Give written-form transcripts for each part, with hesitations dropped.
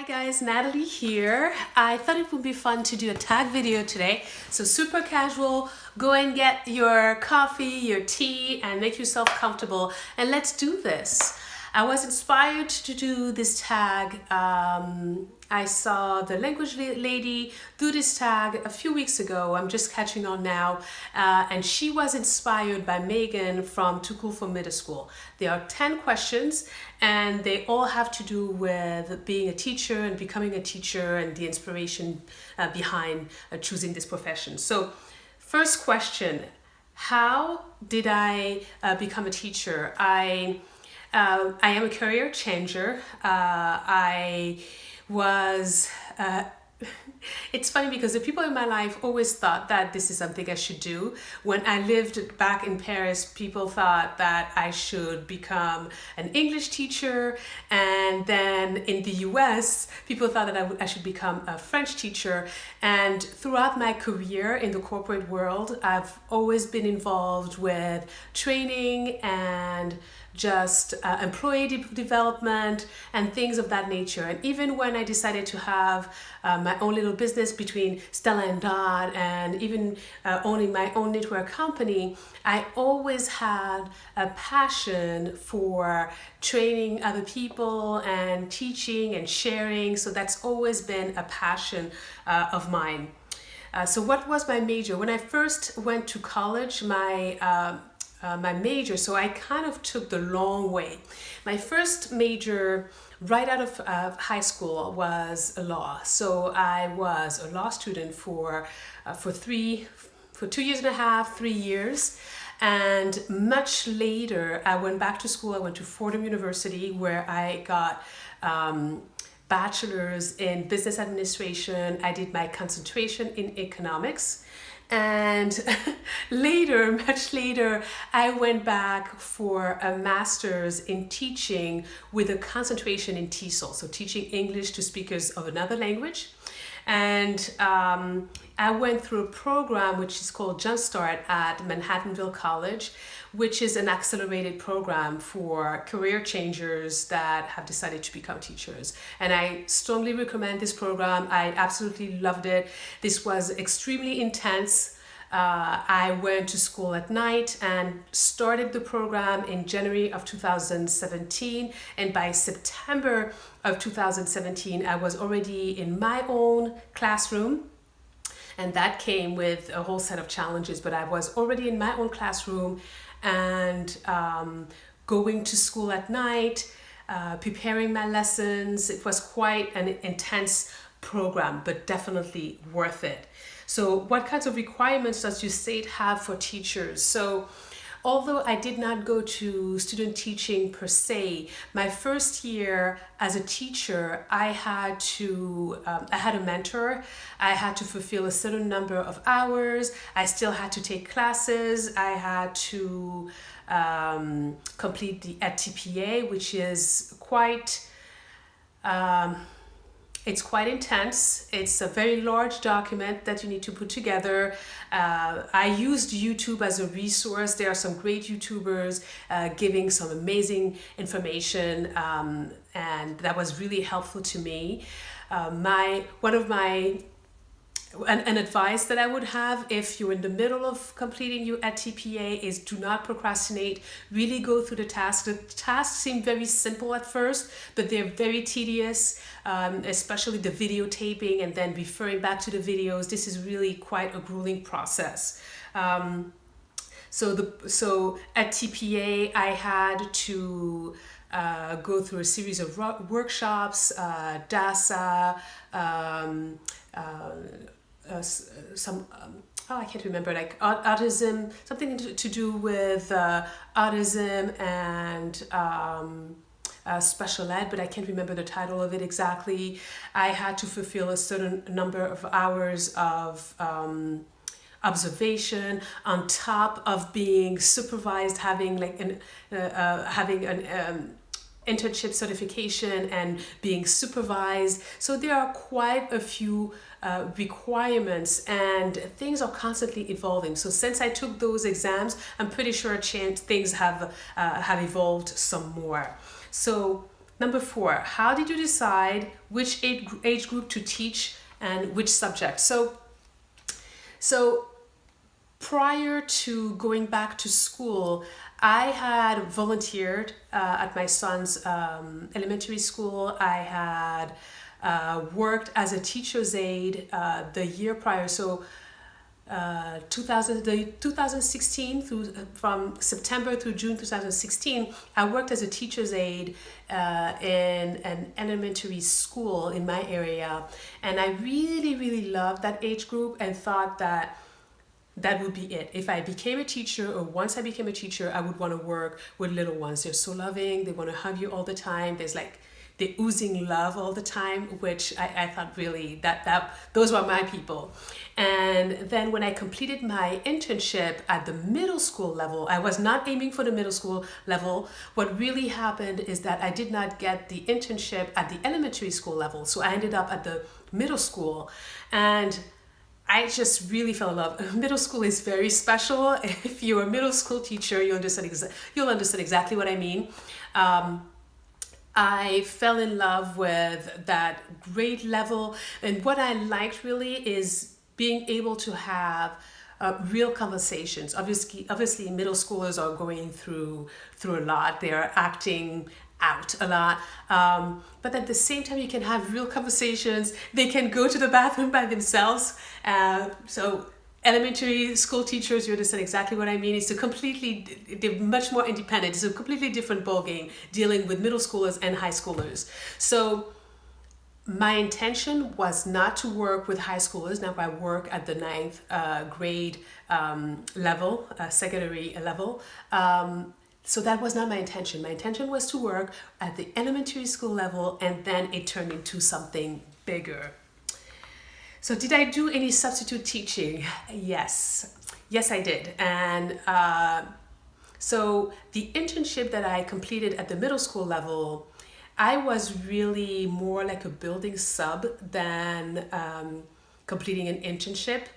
Hi guys, Natalie here. I thought it would be fun to do a tag video today. So super casual, go and get your coffee, your tea, and make yourself comfortable, and let's do this. I was inspired to do this tag. I saw the language lady do this tag a few weeks ago. I'm just catching on now. And she was inspired by Megan from Too Cool for Middle School. There are 10 questions and they all have to do with being a teacher and becoming a teacher and the inspiration behind choosing this profession. So first question, how did I become a teacher? I am a career changer. I was, it's funny because the people in my life always thought that this is something I should do. When I lived back in Paris, people thought that I should become an English teacher. And then in the US, people thought that I should become a French teacher. And throughout my career in the corporate world, I've always been involved with training and just employee development and things of that nature. And even when I decided to have my own little business between Stella and Dot and even owning my own knitwear company, I always had a passion for training other people and teaching and sharing. So that's always been a passion of mine. So what was my major? When I first went to college, my major, so I kind of took the long way. My first major right out of high school was law. So I was a law student for 2 years and a half, 3 years. And much later, I went back to school. I went to Fordham University where I got bachelor's in business administration. I did my concentration in economics. And later, much later, I went back for a master's in teaching with a concentration in TESOL, so teaching English to speakers of another language. And I went through a program which is called Jumpstart at Manhattanville College, which is an accelerated program for career changers that have decided to become teachers. And I strongly recommend this program. I absolutely loved it. This was extremely intense. I went to school at night and started the program in January of 2017. And by September of 2017, I was already in my own classroom. And that came with a whole set of challenges, but I was already in my own classroom and going to school at night, preparing my lessons. It was quite an intense program, but definitely worth it. So what kinds of requirements does your state have for teachers? So although I did not go to student teaching per se, my first year as a teacher, I had a mentor. I had to fulfill a certain number of hours. I still had to take classes. I had to complete the TPA, which is quite it's quite intense. It's a very large document that you need to put together. I used YouTube as a resource. There are some great YouTubers giving some amazing information, and that was really helpful to me. An advice that I would have if you're in the middle of completing your TPA is do not procrastinate. Really go through the tasks. The tasks seem very simple at first, but they're very tedious, especially the videotaping and then referring back to the videos. This is really quite a grueling process. So at TPA, I had to go through a series of workshops, DASA, I can't remember, like autism, something to do with autism and special ed, but I can't remember the title of it exactly. I had to fulfill a certain number of hours of observation on top of being supervised, having an internship certification and being supervised. So there are quite a few requirements and things are constantly evolving. So since I took those exams, I'm pretty sure things have evolved some more. So Number 4, how did you decide which age group to teach and which subject? So prior to going back to school, I had volunteered at my son's elementary school. I had worked as a teacher's aide the year prior. So 2016 from September through June 2016, I worked as a teacher's aide in an elementary school in my area, and I really loved that age group and thought that would be it. If I became a teacher, or once I became a teacher, I would want to work with little ones. They're so loving, they want to hug you all the time. There's like the oozing love all the time, which I thought really that those were my people. And then when I completed my internship at the middle school level, I was not aiming for the middle school level. What really happened is that I did not get the internship at the elementary school level, so I ended up at the middle school, and I just really fell in love. Middle school is very special. If you're a middle school teacher, you'll understand exactly what I mean. I fell in love with that grade level, and what I liked really is being able to have real conversations. Obviously, middle schoolers are going through a lot. They are acting out a lot, but at the same time, you can have real conversations. They can go to the bathroom by themselves. So elementary school teachers, you understand exactly what I mean. They're much more independent. It's a completely different ballgame dealing with middle schoolers and high schoolers. So my intention was not to work with high schoolers. Now I work at the 9th grade level, secondary level. So that was not my intention. My intention was to work at the elementary school level, and then it turned into something bigger. So did I do any substitute teaching? Yes, I did. And so the internship that I completed at the middle school level, I was really more like a building sub than completing an internship.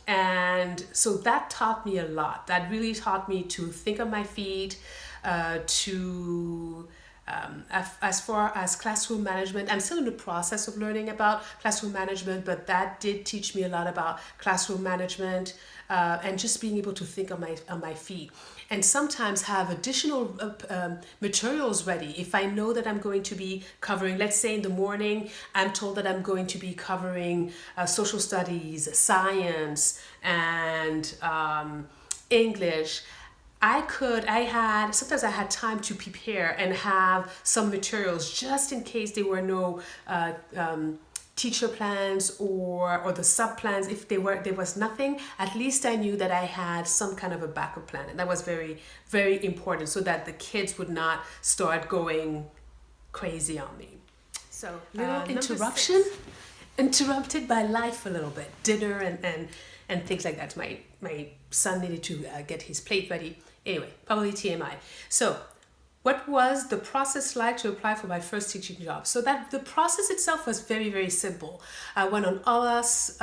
And so that taught me a lot. That really taught me to think on my feet, as far as classroom management. I'm still in the process of learning about classroom management, but that did teach me a lot about classroom management and just being able to think on my feet. And sometimes have additional materials ready. If I know that I'm going to be covering, let's say in the morning, I'm told that I'm going to be covering social studies, science, and English. Sometimes I had time to prepare and have some materials just in case there were no teacher plans or the sub plans. If there was nothing, at least I knew that I had some kind of a backup plan, and that was very, very important, so that the kids would not start going crazy on me. So little interruption, interrupted by life a little bit, dinner and things like that. My son needed to get his plate ready. Anyway, probably TMI. So what was the process like to apply for my first teaching job? So that the process itself was very, very simple. I went on allas.com.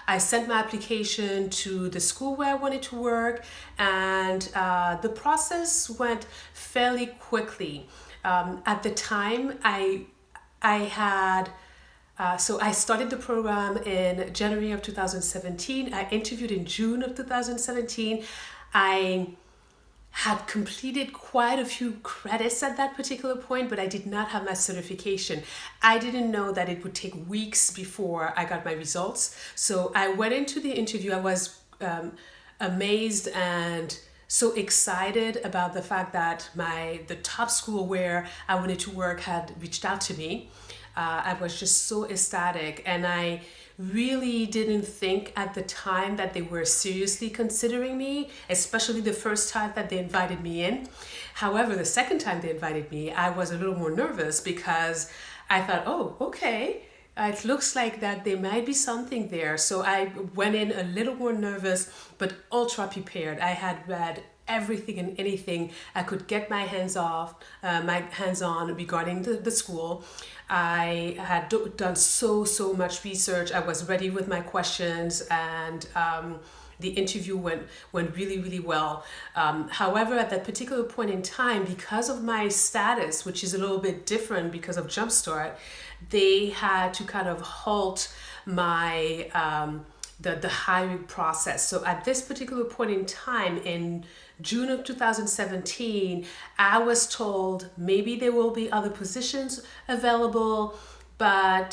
I sent my application to the school where I wanted to work, and the process went fairly quickly. At the time, I had so I started the program in January of 2017. I interviewed in June of 2017. I had completed quite a few credits at that particular point, but I did not have my certification. I didn't know that it would take weeks before I got my results. So I went into the interview. I was amazed and so excited about the fact that the top school where I wanted to work had reached out to me. I was just so ecstatic, and I really didn't think at the time that they were seriously considering me, especially the first time that they invited me in. However, the second time they invited me, I was a little more nervous because I thought, oh, okay, it looks like that there might be something there. So I went in a little more nervous, but ultra prepared. I had read everything and anything I could get my hands on regarding the school. I had done so much research. I was ready with my questions, and the interview went really, really well. However, at that particular point in time, because of my status, which is a little bit different because of Jumpstart, they had to kind of halt my the hiring process. So at this particular point in time, in June of 2017, I was told maybe there will be other positions available, but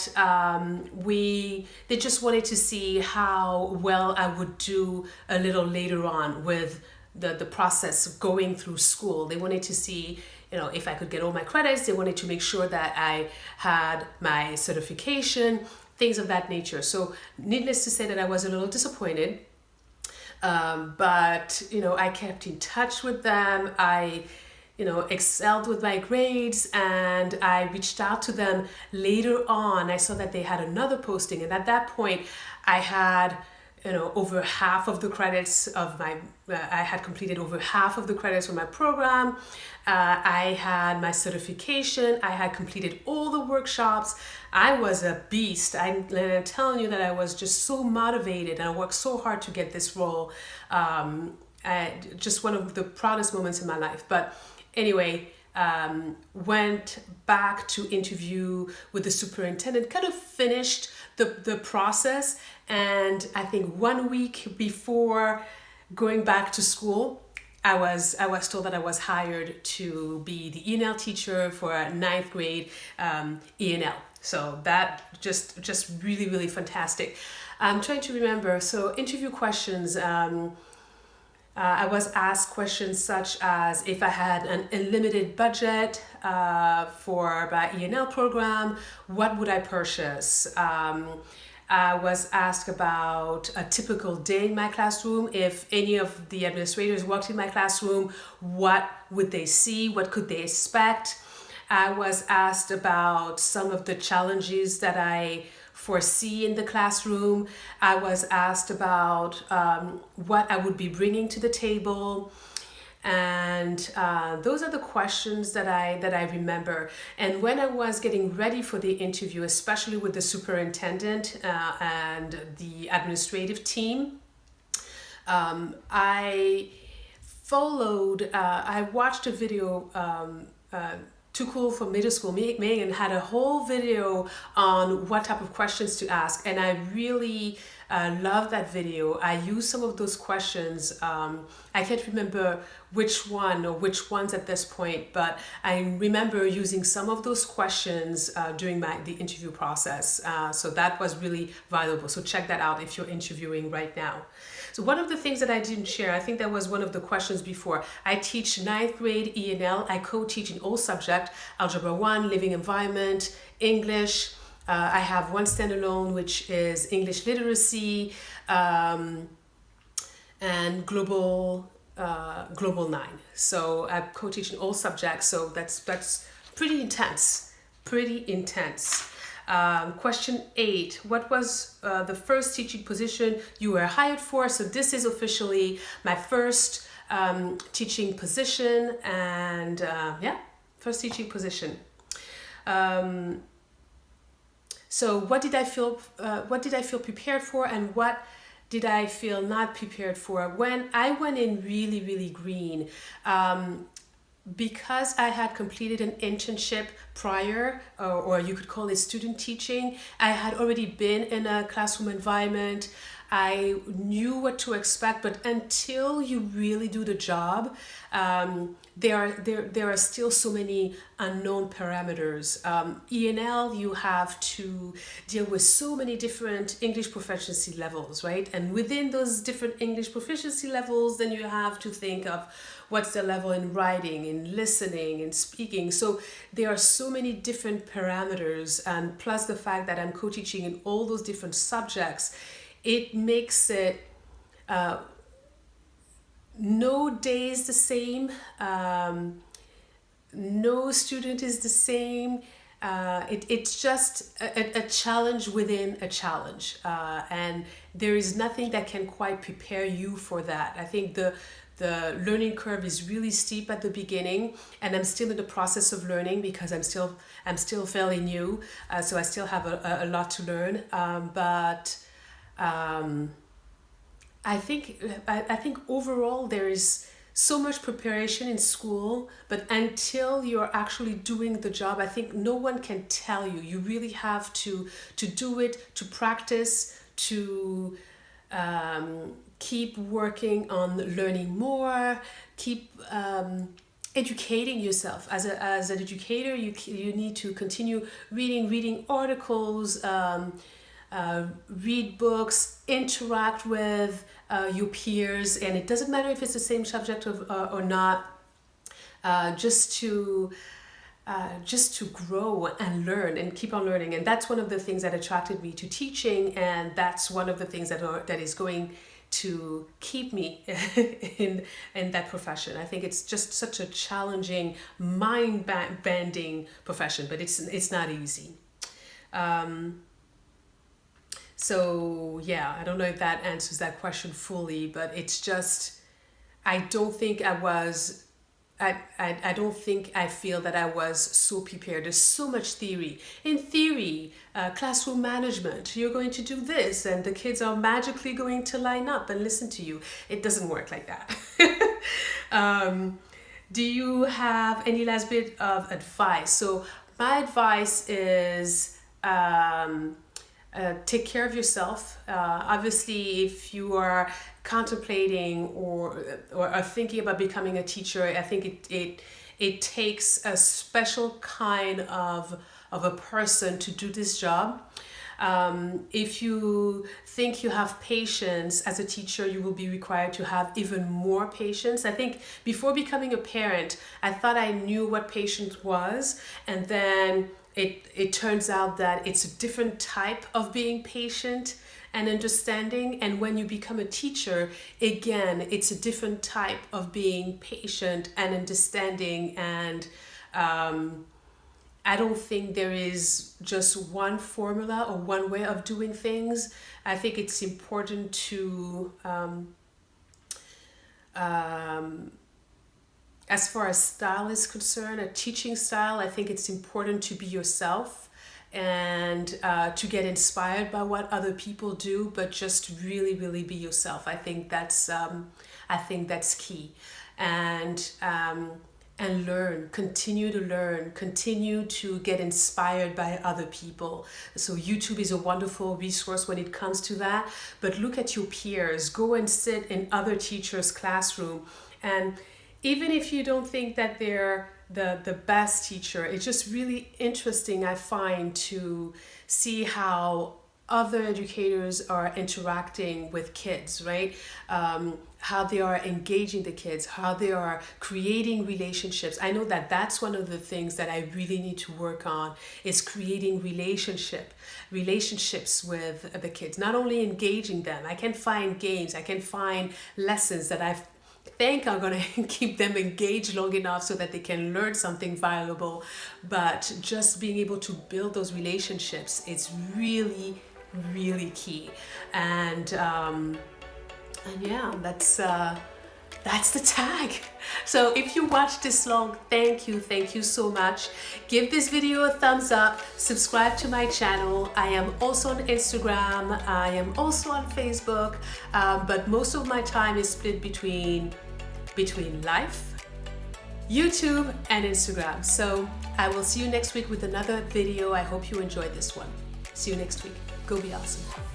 they just wanted to see how well I would do a little later on with the process of going through school. They wanted to see, if I could get all my credits. They wanted to make sure that I had my certification, things of that nature. So needless to say that I was a little disappointed. But I kept in touch with them. I excelled with my grades, and I reached out to them later on. I saw that they had another posting, and at that point I had over half of the credits of my I had completed over half of the credits for my program. I had my certification. I had completed all the workshops. I was a beast. I'm telling you that I was just so motivated, and I worked so hard to get this role. Just one of the proudest moments in my life. But anyway, went back to interview with the superintendent, kind of finished the process, and I think 1 week before going back to school, I was told that I was hired to be the ENL teacher for a 9th grade ENL. So that just really, really fantastic. I'm trying to remember. So interview questions. I was asked questions such as if I had an unlimited budget for my ENL program, what would I purchase? I was asked about a typical day in my classroom. If any of the administrators walked in my classroom, what would they see? What could they expect? I was asked about some of the challenges that I foresee in the classroom. I was asked about what I would be bringing to the table. And those are the questions that I remember. And when I was getting ready for the interview, especially with the superintendent and the administrative team, I watched a video. Too Cool for Middle School. Megan had a whole video on what type of questions to ask, and I really love that video. I used some of those questions. I can't remember which ones at this point, but I remember using some of those questions during the interview process. So that was really valuable. So check that out if you're interviewing right now. So one of the things that I didn't share, I think that was one of the questions before. I teach 9th grade ENL. I co-teach in all subjects: Algebra 1, Living Environment, English. I have one standalone, which is English Literacy, and Global 9. So I co-teach in all subjects. So that's pretty intense. Question 8, what was the first teaching position you were hired for? So this is officially my first teaching position, and first teaching position. So what did I feel prepared for, and what did I feel not prepared for? When I went in really, really green, because I had completed an internship prior, or you could call it student teaching, I had already been in a classroom environment. I knew what to expect, but until you really do the job, there are still so many unknown parameters. ENL, you have to deal with so many different English proficiency levels, right? And within those different English proficiency levels, then you have to think of what's the level in writing, in listening, in speaking. So there are so many different parameters, and plus the fact that I'm co-teaching in all those different subjects, it makes it no day is the same, no student is the same. It's just a challenge within a challenge, and there is nothing that can quite prepare you for that. I think the learning curve is really steep at the beginning, and I'm still in the process of learning because I'm still fairly new, so I still have a lot to learn. But I think overall there is so much preparation in school, but until you're actually doing the job, I think no one can tell you. You really have to do it, to practice, to keep working on learning more, keep educating yourself. As an educator, you need to continue reading articles, read books, interact with your peers, and it doesn't matter if it's the same subject or not, just to grow and learn and keep on learning. And that's one of the things that attracted me to teaching, and that's one of the things that is going to keep me in that profession. I think it's just such a challenging, mind-bending profession, but it's not easy. So yeah, I don't know if that answers that question fully, but it's just, I don't think I feel that I was so prepared. There's so much theory. In theory, classroom management, you're going to do this and the kids are magically going to line up and listen to you. It doesn't work like that. Do you have any last bit of advice? So my advice is, take care of yourself. Obviously, if you are contemplating or are thinking about becoming a teacher, I think it takes a special kind of a person to do this job. If you think you have patience as a teacher, you will be required to have even more patience. I think before becoming a parent, I thought I knew what patience was, and then it turns out that it's a different type of being patient and understanding. And when you become a teacher, again, it's a different type of being patient and understanding. And I don't think there is just one formula or one way of doing things. I think it's important to as far as style is concerned, a teaching style, I think it's important to be yourself and to get inspired by what other people do, but just really, really be yourself. I think that's key. And learn, continue to get inspired by other people. So YouTube is a wonderful resource when it comes to that, but look at your peers, go and sit in other teachers' classroom, and even if you don't think that they're the best teacher, it's just really interesting, I find, to see how other educators are interacting with kids, right? How they are engaging the kids, how they are creating relationships. I know that that's one of the things that I really need to work on, is creating relationships with the kids, not only engaging them. I can find games, I can find lessons that I think are going to keep them engaged long enough so that they can learn something valuable, but just being able to build those relationships, it's really, really key. And yeah, that's the tag. So if you watched this long, thank you so much. Give this video a thumbs up, subscribe to my channel. I am also on Instagram, I am also on Facebook, but most of my time is split between life, YouTube, and Instagram. So I will see you next week with another video. I hope you enjoyed this one. See you next week. Go be awesome.